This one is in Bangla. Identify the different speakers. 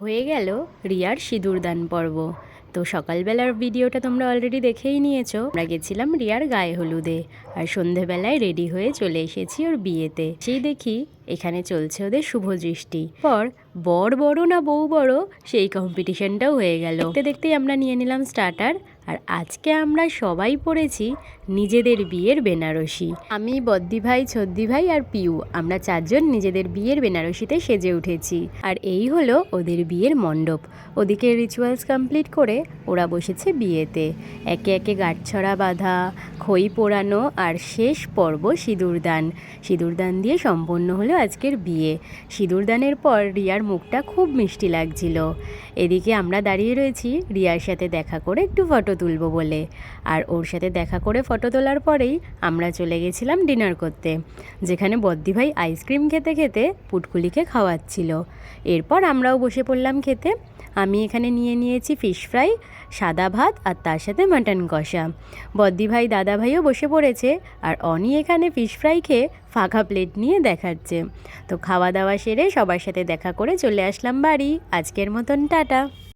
Speaker 1: হয়ে গেল রিয়ার সিঁদুরদান পর্ব। তো সকালবেলার ভিডিওটা তোমরা অলরেডি দেখেই নিয়েছো। আমরা গেছিলাম রিয়ার গায়ে হলুদে, আর সন্ধেবেলায় রেডি হয়ে চলে এসেছি ওর বিয়েতে। সেই দেখি এখানে চলছে ওদের শুভ দৃষ্টি। পর বর বড় না বউ বড় সেই কম্পিটিশনটাও হয়ে গেল। দেখতে দেখতেই আমরা নিয়ে নিলাম স্টার্টার। আর আজকে আমরা সবাই পড়েছি নিজেদের বিয়ের বেনারসি। আমি বদ্দি ভাই, ছদ্দি ভাই আর পিউ, আমরা চারজন নিজেদের বিয়ের বেনারসিতে সেজে উঠেছি। আর এই হলো ওদের বিয়ের মণ্ডপ। ওদিকে রিচুয়ালস কমপ্লিট করে ওরা বসেছে বিয়েতে। একে একে গাঁটছড়া বাঁধা, খই পোড়ানো আর শেষ পর্ব সিঁদুরদান। সিঁদুরদান দিয়ে সম্পন্ন হলো আজকের বিয়ে। সিঁদুরদানের পর রিয়ার মুখটা খুব মিষ্টি লাগছিল। এদিকে আমরা দাঁড়িয়ে রয়েছি রিয়ার সাথে দেখা করে একটু ফটো তুলব বলে। আর ওর সাথে দেখা করে ফটো তোলার পরেই আমরা চলে গেছিলাম ডিনার করতে, যেখানে বদ্দি ভাই আইসক্রিম খেতে খেতে পুটকুলিকে খাওয়াচ্ছিল। এরপর আমরাও বসে পড়লাম খেতে। আমি এখানে নিয়ে নিয়েছি ফিশ ফ্রাই, সাদা ভাত আর তার সাথে মাটন কষা। বদ্দি ভাই, দাদা ভাইও বসে পড়েছে, আর অনি এখানে ফিশ ফ্রাই খেয়ে ফাঁকা প্লেট নিয়ে দেখাচ্ছে। তো খাওয়া দাওয়া সেরে সবার সাথে দেখা করে চলে আসলাম বাড়ি। আজকের মতন টাটা।